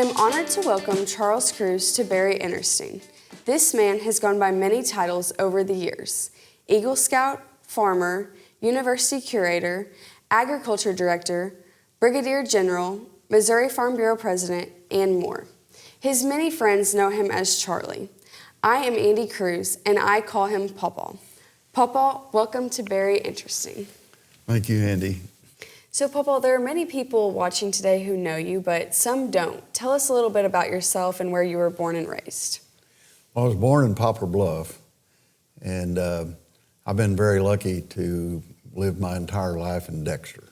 am honored to welcome Charles Kruse to Very Interesting. This man has gone by many titles over the years: Eagle Scout, Farmer, University Curator, Agriculture Director, Brigadier General, Missouri Farm Bureau President, and more. His many friends know him as Charlie. I am Andie Kruse, and I call him Pawpaw. Pawpaw, welcome to Very Interesting. Thank you, Andie. So, Pawpaw, there are many people watching today who know you, but some don't. Tell us a little bit about yourself and where you were born and raised. I was born in Poplar Bluff, and I've been very lucky to live my entire life in Dexter.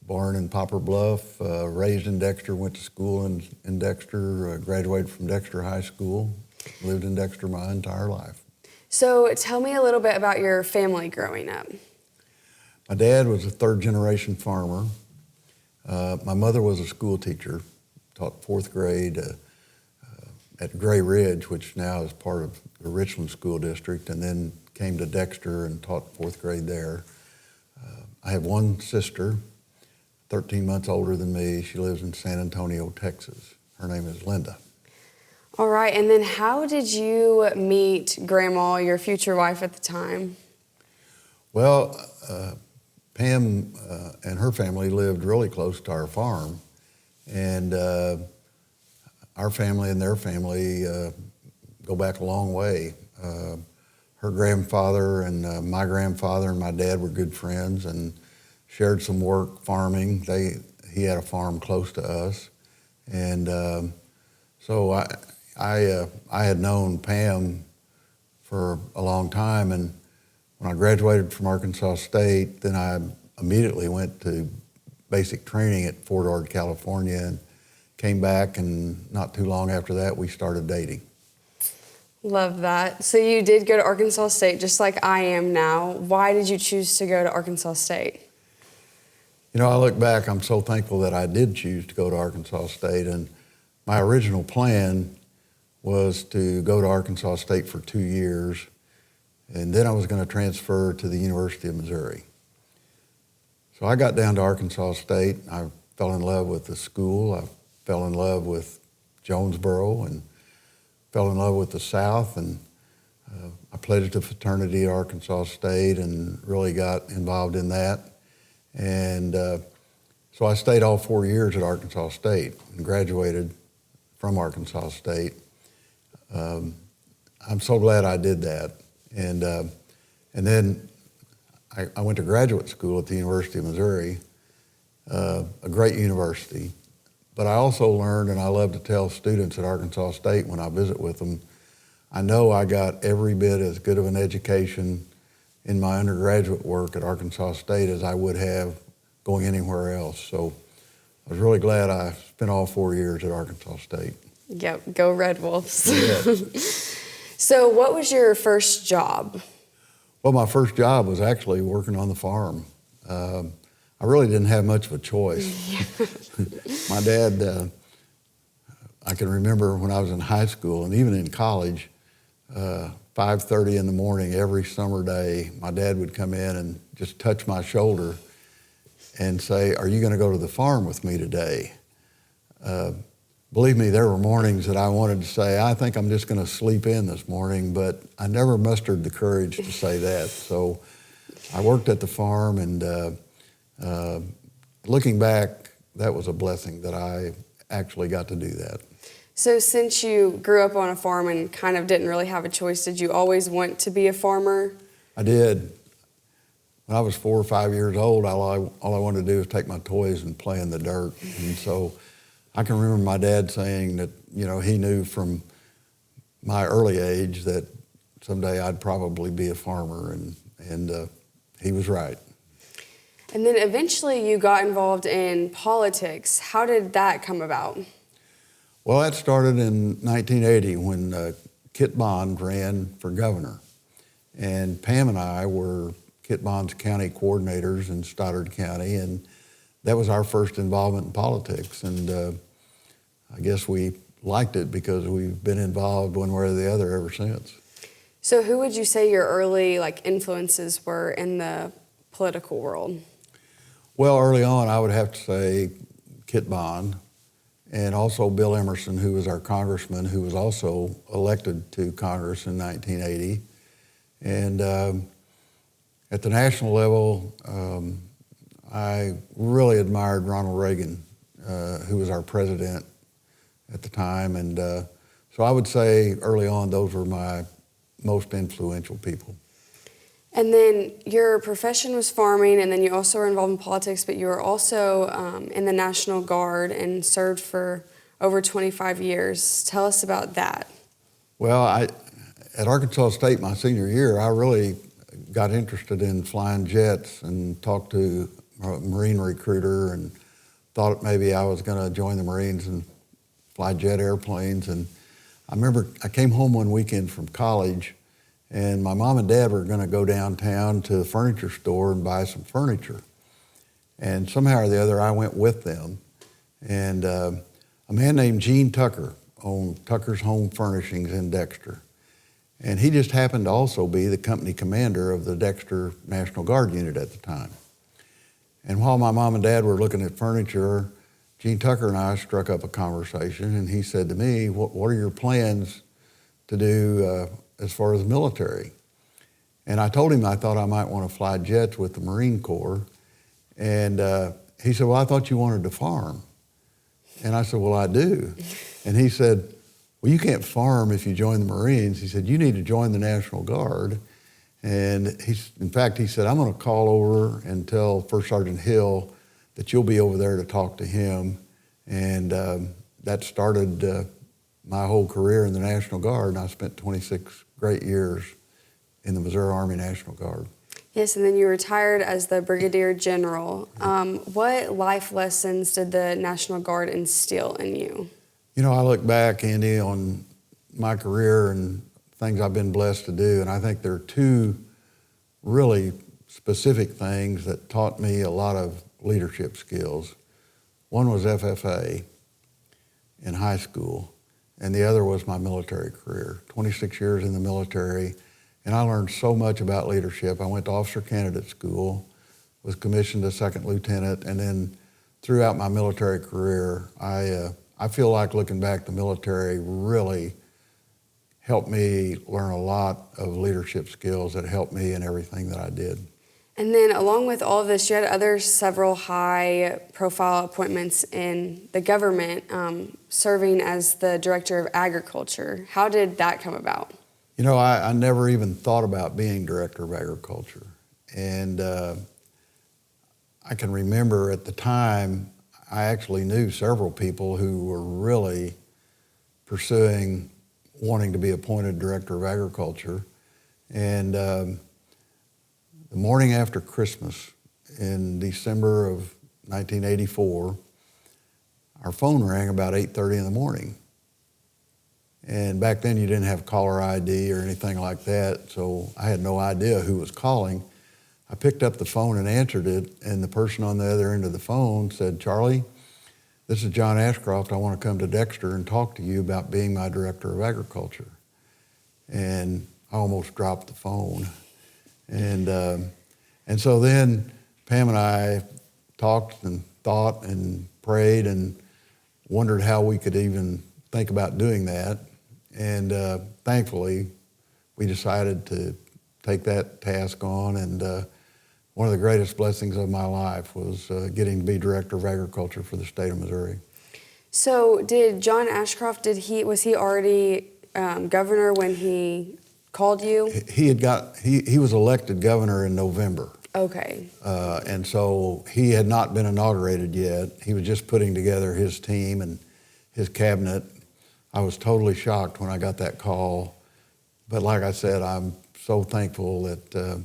Born in Poplar Bluff, raised in Dexter, went to school in Dexter, graduated from Dexter High School, lived in Dexter my entire life. So tell me a little bit about your family growing up. My dad was a third-generation farmer. My mother was a school teacher, taught fourth grade at Gray Ridge, which now is part of the Richland School District, and then came to Dexter and taught fourth grade there. I have one sister, 13 months older than me. She lives in San Antonio, Texas. Her name is Linda. All right, and then how did you meet Grandma, your future wife at the time? Well, Pam and her family lived really close to our farm, and our family and their family go back a long way. Her grandfather and my grandfather and my dad were good friends and shared some work farming. He had a farm close to us, and so I had known Pam for a long time, and when I graduated from Arkansas State, then I immediately went to basic training at Fort Ord, California, and came back, and not too long after that, we started dating. Love that. So you did go to Arkansas State just like I am now. Why did you choose to go to Arkansas State? You know, I look back, I'm so thankful that I did choose to go to Arkansas State, and my original plan was to go to Arkansas State for 2 years, and then I was going to transfer to the University of Missouri. So I got down to Arkansas State. I fell in love with the school. I fell in love with Jonesboro and fell in love with the South, and I pledged a fraternity at Arkansas State and really got involved in that. And so I stayed all 4 years at Arkansas State and graduated from Arkansas State. I'm so glad I did that. And then I went to graduate school at the University of Missouri, a great university. But I also learned, and I love to tell students at Arkansas State when I visit with them, I know I got every bit as good of an education in my undergraduate work at Arkansas State as I would have going anywhere else. So I was really glad I spent all 4 years at Arkansas State. Yep, go Red Wolves. Yeah. So what was your first job? Well, my first job was actually working on the farm. I really didn't have much of a choice. My dad, I can remember when I was in high school and even in college, 5:30 in the morning every summer day, my dad would come in and just touch my shoulder and say, "Are you going to go to the farm with me today?" Believe me, there were mornings that I wanted to say, "I think I'm just going to sleep in this morning," but I never mustered the courage to say that. So I worked at the farm, and looking back, that was a blessing that I actually got to do that. So since you grew up on a farm and kind of didn't really have a choice, did you always want to be a farmer? I did. When I was 4 or 5 years old, all I wanted to do was take my toys and play in the dirt. And so I can remember my dad saying that, you know, he knew from my early age that someday I'd probably be a farmer, and he was right. And then eventually you got involved in politics. How did that come about? Well, that started in 1980 when Kit Bond ran for governor. And Pam and I were Kit Bond's county coordinators in Stoddard County, and that was our first involvement in politics. And I guess we liked it because we've been involved one way or the other ever since. So who would you say your early influences were in the political world? Well, early on, I would have to say Kit Bond. and also Bill Emerson, who was our congressman, who was also elected to Congress in 1980. And at the national level, I really admired Ronald Reagan, who was our president at the time. And so I would say early on, those were my most influential people. And then your profession was farming, and then you also were involved in politics, but you were also in the National Guard and served for over 25 years. Tell us about that. Well, at Arkansas State my senior year, I really got interested in flying jets and talked to a Marine recruiter and thought maybe I was going to join the Marines and fly jet airplanes. And I remember I came home one weekend from college, and my mom and dad were going to go downtown to the furniture store and buy some furniture. And somehow or the other, I went with them. And a man named Gene Tucker owned Tucker's Home Furnishings in Dexter. And he just happened to also be the company commander of the Dexter National Guard unit at the time. And while my mom and dad were looking at furniture, Gene Tucker and I struck up a conversation, and he said to me, what are your plans to do as far as the military? And I told him I thought I might want to fly jets with the Marine Corps. And he said, well, I thought you wanted to farm. And I said, well, I do. And he said, well, you can't farm if you join the Marines. He said, you need to join the National Guard. And in fact, he said, I'm going to call over and tell First Sergeant Hill that you'll be over there to talk to him. And that started my whole career in the National Guard. And I spent 26 great years in the Missouri Army National Guard. Yes, and then you retired as the Brigadier General. What life lessons did the National Guard instill in you? You know, I look back, Andie, on my career and things I've been blessed to do, and I think there are two really specific things that taught me a lot of leadership skills. One was FFA in high school, and the other was my military career. 26 years in the military, and I learned so much about leadership. I went to officer candidate school, was commissioned a second lieutenant, and then throughout my military career, I feel like looking back, the military really helped me learn a lot of leadership skills that helped me in everything that I did. And then along with all of this, you had several high-profile appointments in the government, serving as the Director of Agriculture. How did that come about? You know, I never even thought about being Director of Agriculture. And I can remember at the time, I actually knew several people who were really pursuing wanting to be appointed Director of Agriculture. And the morning after Christmas in December of 1984, our phone rang about 8:30 in the morning. And back then you didn't have caller ID or anything like that, so I had no idea who was calling. I picked up the phone and answered it, and the person on the other end of the phone said, Charlie, this is John Ashcroft. I want to come to Dexter and talk to you about being my Director of Agriculture. And I almost dropped the phone. And so then Pam and I talked and thought and prayed and wondered how we could even think about doing that. And thankfully, we decided to take that task on. And one of the greatest blessings of my life was getting to be Director of Agriculture for the state of Missouri. So did John Ashcroft, was he already governor when he called you? He was elected governor in November. Okay. And so he had not been inaugurated yet. He was just putting together his team and his cabinet. I was totally shocked when I got that call. But like I said, I'm so thankful that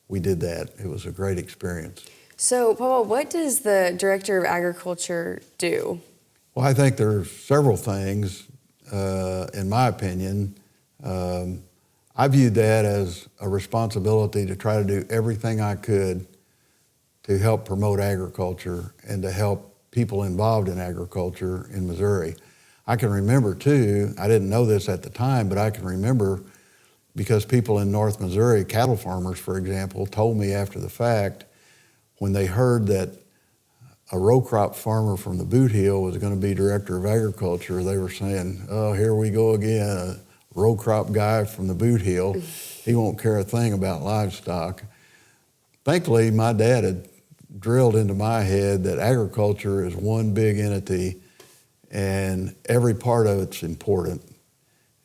we did that. It was a great experience. So, Paul, what does the Director of Agriculture do? Well, I think there's several things, in my opinion. I viewed that as a responsibility to try to do everything I could to help promote agriculture and to help people involved in agriculture in Missouri. I can remember, too, I didn't know this at the time, but I can remember because people in North Missouri, cattle farmers, for example, told me after the fact when they heard that a row crop farmer from the Boot Heel was going to be director of agriculture, they were saying, oh, here we go again, a row crop guy from the Boot Heel. He won't care a thing about livestock. Thankfully, my dad had drilled into my head that agriculture is one big entity and every part of it's important.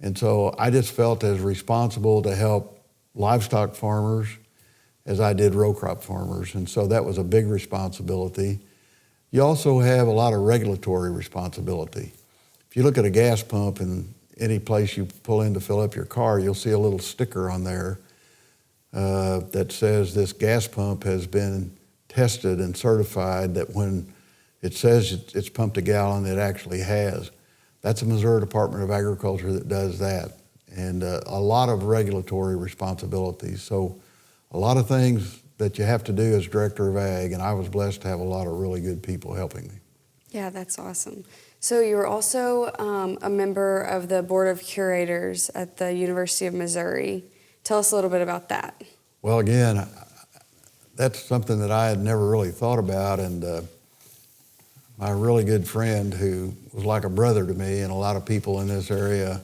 And so I just felt as responsible to help livestock farmers as I did row crop farmers. And so that was a big responsibility. You also have a lot of regulatory responsibility. If you look at a gas pump in any place you pull in to fill up your car, you'll see a little sticker on there that says this gas pump has been tested and certified that when it says it's pumped a gallon, it actually has. That's the Missouri Department of Agriculture that does that. And a lot of regulatory responsibilities. So a lot of things that you have to do as director of ag, and I was blessed to have a lot of really good people helping me. Yeah, that's awesome. So you were also a member of the Board of Curators at the University of Missouri. Tell us a little bit about that. Well, again, that's something that I had never really thought about, and my really good friend who was like a brother to me, and a lot of people in this area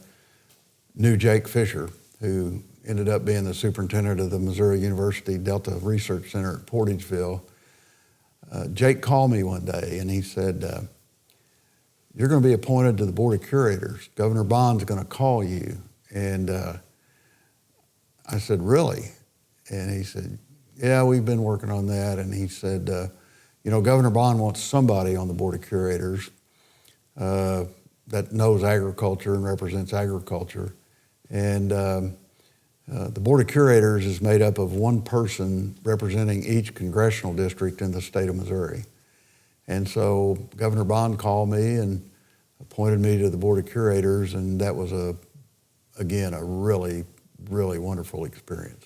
knew Jake Fisher, who ended up being the superintendent of the Missouri University Delta Research Center at Portageville. Jake called me one day and he said, you're going to be appointed to the Board of Curators. Governor Bond's going to call you. And I said, really? And he said, yeah, we've been working on that. And he said, you know, Governor Bond wants somebody on the Board of Curators that knows agriculture and represents agriculture. And the Board of Curators is made up of one person representing each congressional district in the state of Missouri. And so Governor Bond called me and appointed me to the Board of Curators, and that was, again, a really, really wonderful experience.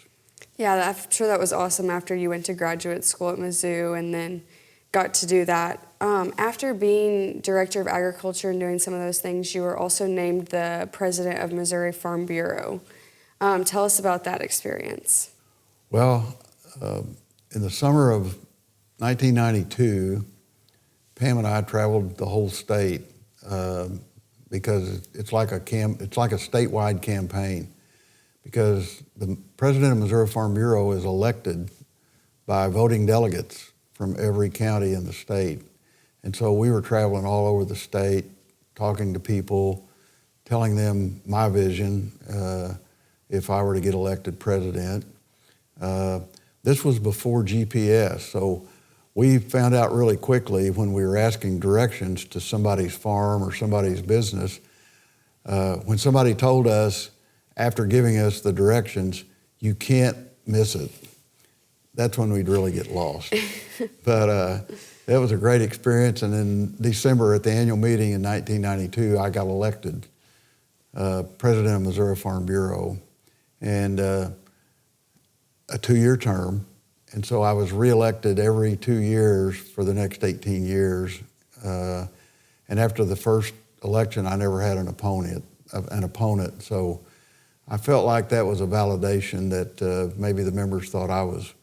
Yeah, I'm sure that was awesome after you went to graduate school at Mizzou and then got to do that. After being director of agriculture and doing some of those things, you were also named the president of Missouri Farm Bureau. Tell us about that experience. Well, in the summer of 1992, Pam and I traveled the whole state because it's like a statewide campaign, because the president of Missouri Farm Bureau is elected by voting delegates from every county in the state. And so we were traveling all over the state, talking to people, telling them my vision if I were to get elected president. This was before GPS, so we found out really quickly when we were asking directions to somebody's farm or somebody's business, when somebody told us after giving us the directions, you can't miss it, that's when we'd really get lost. But that was a great experience, and in December at the annual meeting in 1992, I got elected president of Missouri Farm Bureau, and a 2-year term. And so I was reelected every 2 years for the next 18 years. And after the first election, I never had an opponent. So I felt like that was a validation that maybe the members thought I was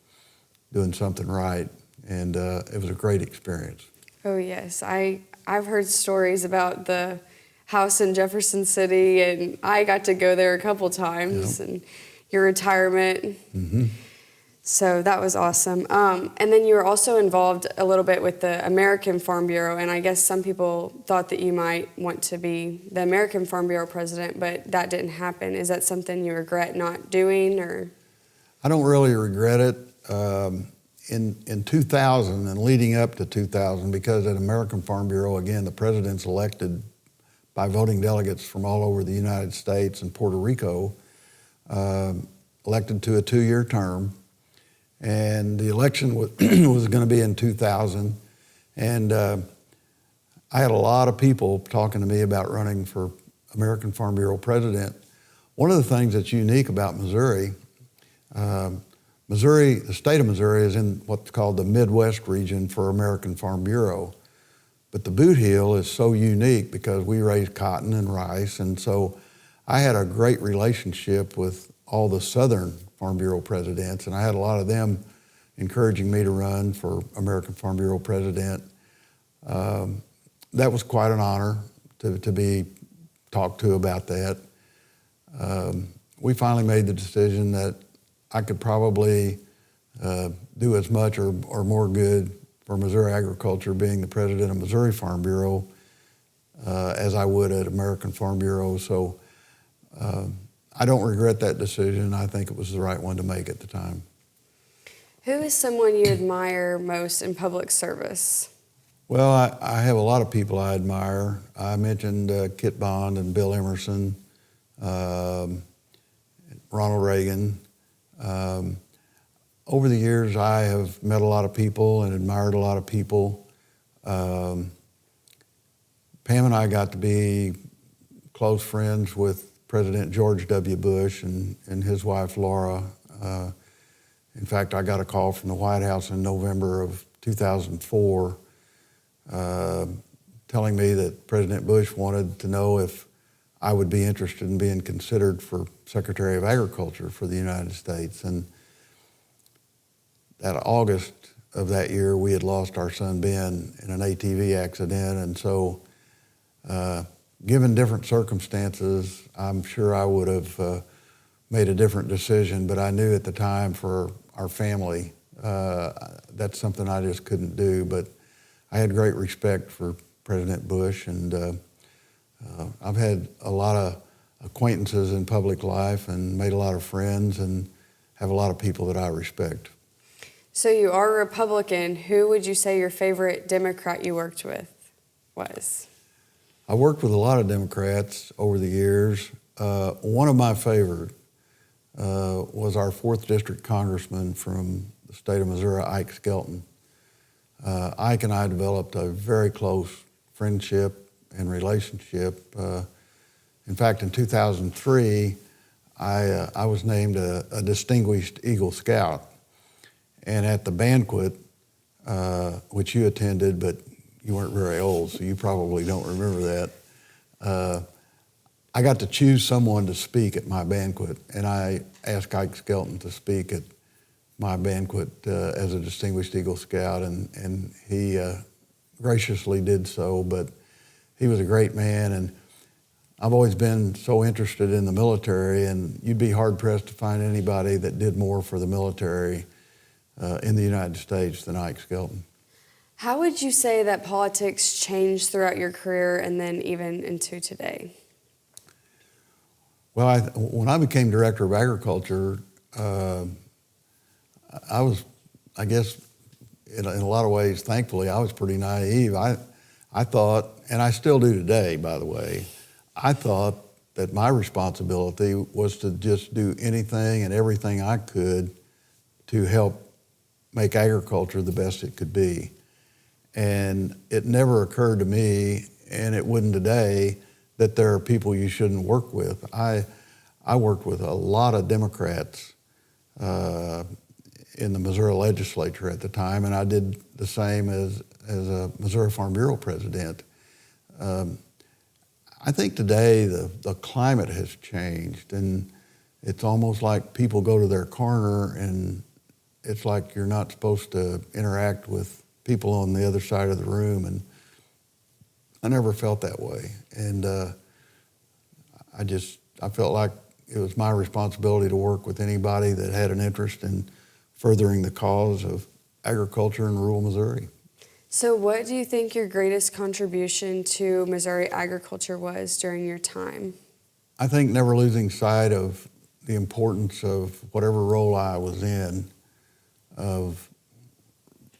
doing something right. And it was a great experience. Oh, yes. I've heard stories about the house in Jefferson City, and I got to go there a couple times, and your retirement. Mm-hmm. So that was awesome. And then you were also involved a little bit with the American Farm Bureau, and I guess some people thought that you might want to be the American Farm Bureau president, but that didn't happen. Is that something you regret not doing, or? I don't really regret it. In 2000 and leading up to 2000, because at American Farm Bureau, again, the president's elected by voting delegates from all over the United States and Puerto Rico, elected to a 2-year term. And the election was going to be in 2000. And I had a lot of people talking to me about running for American Farm Bureau president. One of the things that's unique about Missouri, the state of Missouri is in what's called the Midwest region for American Farm Bureau. But the Boot Heel is so unique because we raise cotton and rice. And so I had a great relationship with all the Southern Farm Bureau presidents, and I had a lot of them encouraging me to run for American Farm Bureau president. That was quite an honor to be talked to about that. We finally made the decision that I could probably do as much or more good for Missouri agriculture being the president of Missouri Farm Bureau as I would at American Farm Bureau. So I don't regret that decision. I think it was the right one to make at the time. Who is someone you admire most in public service? Well, I have a lot of people I admire. I mentioned Kit Bond and Bill Emerson, Ronald Reagan. Over the years, I have met a lot of people and admired a lot of people. Pam and I got to be close friends with President George W. Bush and his wife, Laura. In fact, I got a call from the White House in November of 2004 telling me that President Bush wanted to know if I would be interested in being considered for Secretary of Agriculture for the United States. And that August of that year, we had lost our son Ben in an ATV accident. And so, given different circumstances, I'm sure I would have made a different decision, but I knew at the time for our family, that's something I just couldn't do. But I had great respect for President Bush, and I've had a lot of acquaintances in public life and made a lot of friends and have a lot of people that I respect. So you are a Republican. Who would you say your favorite Democrat you worked with was? I worked with a lot of Democrats over the years. One of my favorite was our 4th District Congressman from the state of Missouri, Ike Skelton. Ike and I developed a very close friendship and relationship. In fact, in 2003, I was named a Distinguished Eagle Scout. And at the banquet, which you attended, but you weren't very old, so you probably don't remember that, I got to choose someone to speak at my banquet, and I asked Ike Skelton to speak at my banquet as a Distinguished Eagle Scout, and he graciously did so. But he was a great man, and I've always been so interested in the military, and you'd be hard-pressed to find anybody that did more for the military in the United States than Ike Skelton. How would you say that politics changed throughout your career and then even into today? Well, when I became Director of Agriculture, I was, I guess, in a lot of ways, thankfully, I was pretty naive. I thought, and I still do today, by the way, I thought that my responsibility was to just do anything and everything I could to help make agriculture the best it could be. And it never occurred to me, and it wouldn't today, that there are people you shouldn't work with. I worked with a lot of Democrats in the Missouri legislature at the time, and I did the same as a Missouri Farm Bureau president. I think today the climate has changed, and it's almost like people go to their corner, and it's like you're not supposed to interact with people on the other side of the room, and I never felt that way. And I felt like it was my responsibility to work with anybody that had an interest in furthering the cause of agriculture in rural Missouri. So what do you think your greatest contribution to Missouri agriculture was during your time? I think never losing sight of the importance of whatever role I was in, of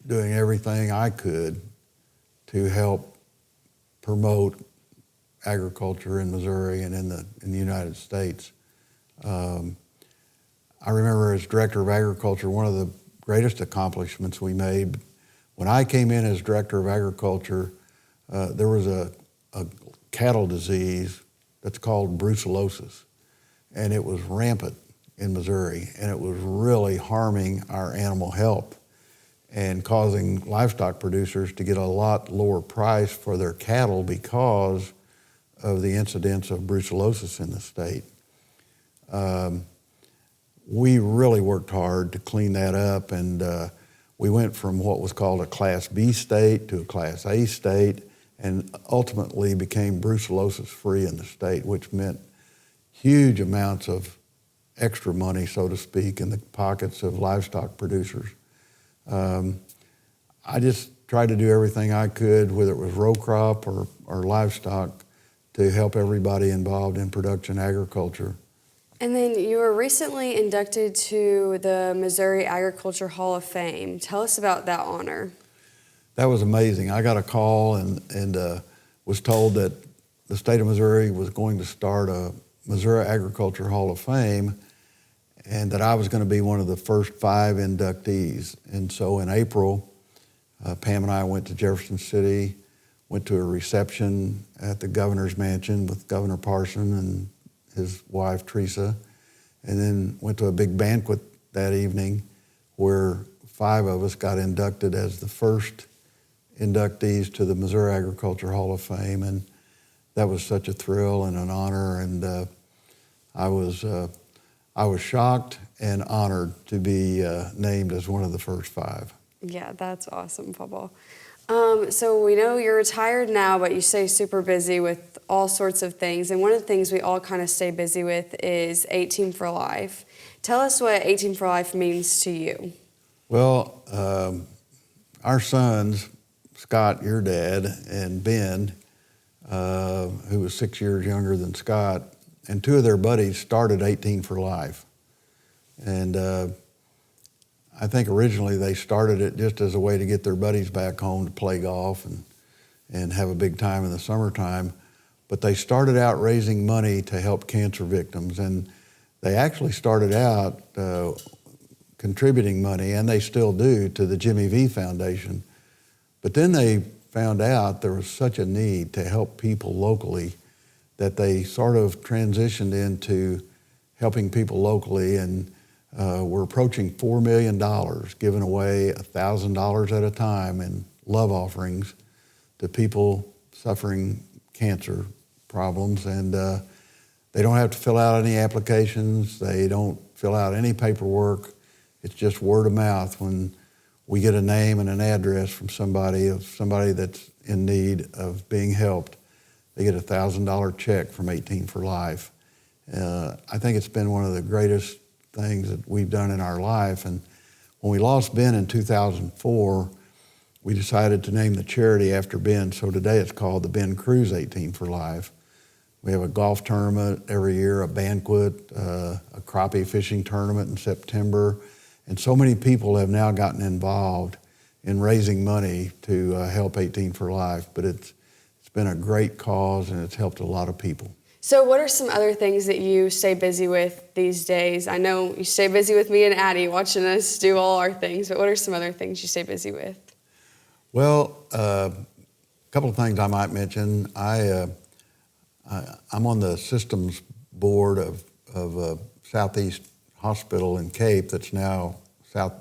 doing everything I could to help promote agriculture in Missouri and in the United States. I remember as Director of Agriculture, one of the greatest accomplishments we made, when I came in as Director of Agriculture, there was a cattle disease that's called brucellosis, and it was rampant in Missouri, and it was really harming our animal health and causing livestock producers to get a lot lower price for their cattle because of the incidence of brucellosis in the state. We really worked hard to clean that up, and we went from what was called a Class B state to a Class A state, and ultimately became brucellosis-free in the state, which meant huge amounts of extra money, so to speak, in the pockets of livestock producers. I just tried to do everything I could, whether it was row crop or livestock, to help everybody involved in production agriculture. And then you were recently inducted to the Missouri Agriculture Hall of Fame. Tell us about that honor. That was amazing. I got a call and was told that the state of Missouri was going to start a Missouri Agriculture Hall of Fame, and that I was going to be one of the first 5 inductees. And so in April, Pam and I went to Jefferson City, went to a reception at the governor's mansion with Governor Parson and his wife, Teresa, and then went to a big banquet that evening where 5 of us got inducted as the first inductees to the Missouri Agriculture Hall of Fame, and that was such a thrill and an honor, and I was shocked and honored to be named as one of the first 5. Yeah, that's awesome, Papa. So we know you're retired now, but you stay super busy with all sorts of things, and one of the things we all kind of stay busy with is 18 for Life. Tell us what 18 for Life means to you. Well, our sons, Scott, your dad, and Ben, who was 6 years younger than Scott, and 2 of their buddies started 18 for Life. And I think originally they started it just as a way to get their buddies back home to play golf and have a big time in the summertime. But they started out raising money to help cancer victims. And they actually started out contributing money, and they still do, to the Jimmy V Foundation. But then they found out there was such a need to help people locally that they sort of transitioned into helping people locally, and we're approaching $4 million, giving away $1,000 at a time in love offerings to people suffering cancer problems. And they don't have to fill out any applications. They don't fill out any paperwork. It's just word of mouth when we get a name and an address from somebody that's in need of being helped. They get a $1,000 check from 18 for Life. I think it's been one of the greatest things that we've done in our life. And when we lost Ben in 2004, we decided to name the charity after Ben. So today it's called the Ben Kruse 18 for Life. We have a golf tournament every year, a banquet, a crappie fishing tournament in September. And so many people have now gotten involved in raising money to help 18 for Life. But it's been a great cause, and it's helped a lot of people. So what are some other things that you stay busy with these days? I know you stay busy with me and Addie watching us do all our things, but what are some other things you stay busy with? Well, a couple of things I might mention. I'm on the systems board of Southeast Hospital in Cape that's now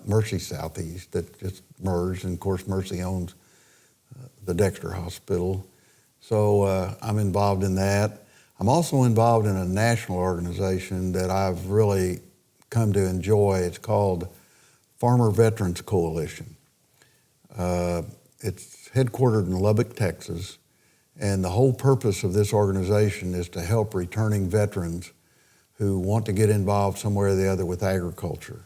Mercy Southeast, that just merged, and of course Mercy owns the Dexter Hospital. So I'm involved in that. I'm also involved in a national organization that I've really come to enjoy. It's called Farmer Veterans Coalition. It's headquartered in Lubbock, Texas, and the whole purpose of this organization is to help returning veterans who want to get involved somewhere or the other with agriculture.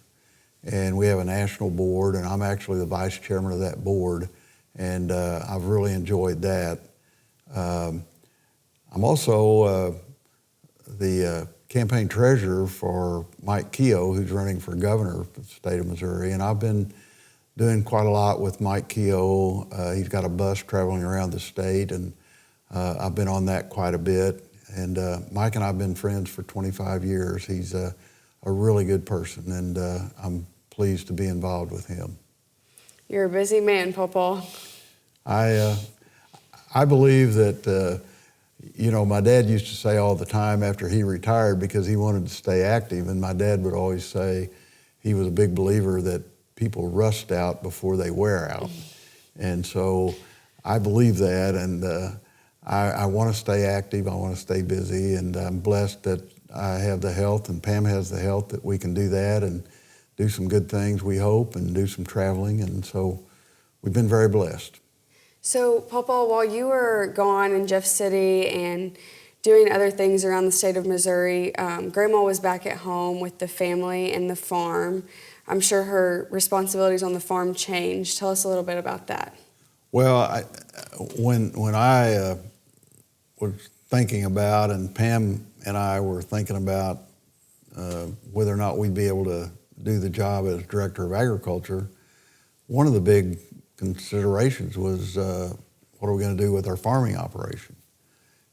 And we have a national board, and I'm actually the vice chairman of that board, and I've really enjoyed that. I'm also the campaign treasurer for Mike Keogh, who's running for governor of the state of Missouri, and I've been doing quite a lot with Mike Keogh. He's got a bus traveling around the state, and I've been on that quite a bit. And Mike and I have been friends for 25 years. He's a really good person, and I'm pleased to be involved with him. You're a busy man, Papa. I believe that, my dad used to say all the time after he retired, because he wanted to stay active, and my dad would always say he was a big believer that people rust out before they wear out. And so I believe that, and I want to stay active, I want to stay busy, and I'm blessed that I have the health, and Pam has the health, that we can do that, and do some good things, we hope, and do some traveling. And so we've been very blessed. So, Papa, while you were gone in Jeff City and doing other things around the state of Missouri, Grandma was back at home with the family and the farm. I'm sure her responsibilities on the farm changed. Tell us a little bit about that. Well, when I was thinking about, and Pam and I were thinking about whether or not we'd be able to do the job as Director of Agriculture, one of the big considerations was what are we going to do with our farming operation?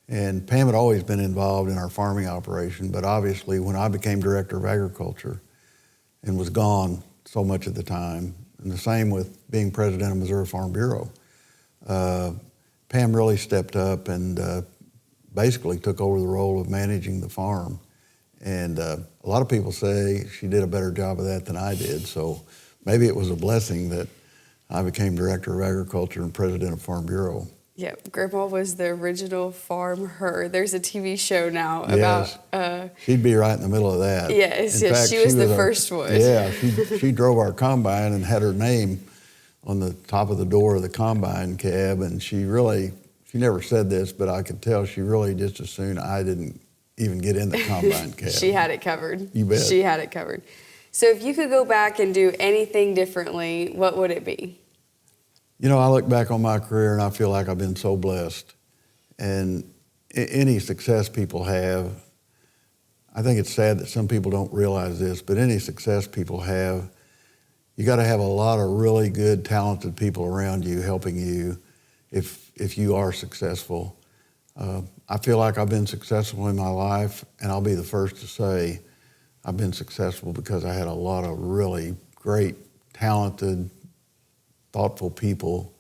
And Pam had always been involved in our farming operation, but obviously when I became Director of Agriculture and was gone so much of the time, and the same with being President of Missouri Farm Bureau, Pam really stepped up and basically took over the role of managing the farm. And a lot of people say she did a better job of that than I did, so maybe it was a blessing that I became Director of Agriculture and President of Farm Bureau. Yeah, Grandma was the original farm her. There's a TV show now about... she'd be right in the middle of that. Yes, In fact, she was the first one. Yeah, she drove our combine and had her name on the top of the door of the combine cab, and she never said this, but I could tell she really just as soon I didn't even get in the combine cab. She had it covered. You bet. She had it covered. So if you could go back and do anything differently, what would it be? You know, I look back on my career and I feel like I've been so blessed. And any success people have, I think it's sad that some people don't realize this, but any success people have, you got to have a lot of really good, talented people around you helping you if you are successful. I feel like I've been successful in my life, and I'll be the first to say I've been successful because I had a lot of really great, talented, thoughtful people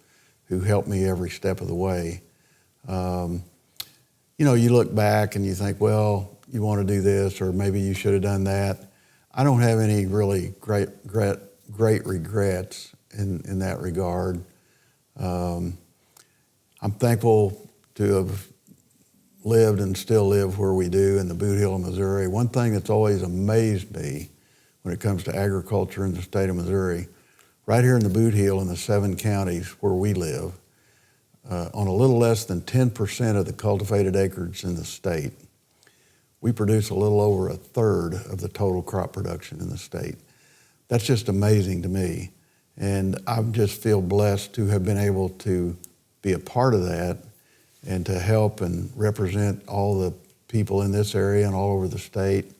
who helped me every step of the way. You know, you look back and you think, well, you want to do this, or maybe you should have done that. I don't have any really great regrets in that regard. I'm thankful to have lived and still live where we do in the Boot Heel of Missouri. One thing that's always amazed me when it comes to agriculture in the state of Missouri, right here in the Boot Heel in the 7 counties where we live, on a little less than 10% of the cultivated acres in the state, we produce a little over 1/3 of the total crop production in the state. That's just amazing to me. And I just feel blessed to have been able to be a part of that and to help and represent all the people in this area and all over the state,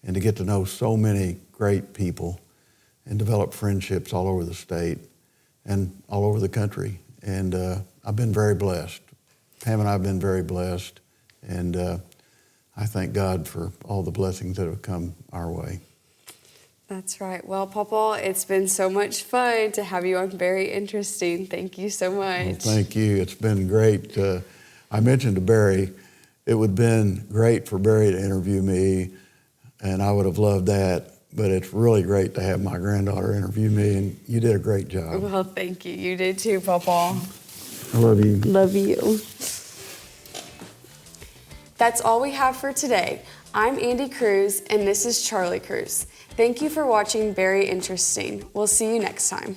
and to get to know so many great people and develop friendships all over the state and all over the country. And I've been very blessed. Pam and I have been very blessed, and I thank God for all the blessings that have come our way. That's right. Well, Papa, it's been so much fun to have you on Very Interesting. Thank you so much. Well, thank you. It's been great. I mentioned to Barry, it would have been great for Barry to interview me, and I would have loved that. But it's really great to have my granddaughter interview me, and you did a great job. Well, thank you. You did too, Papa. I love you. Love you. That's all we have for today. I'm Andie Kruse, and this is Charlie Kruse. Thank you for watching Very Interesting. We'll see you next time.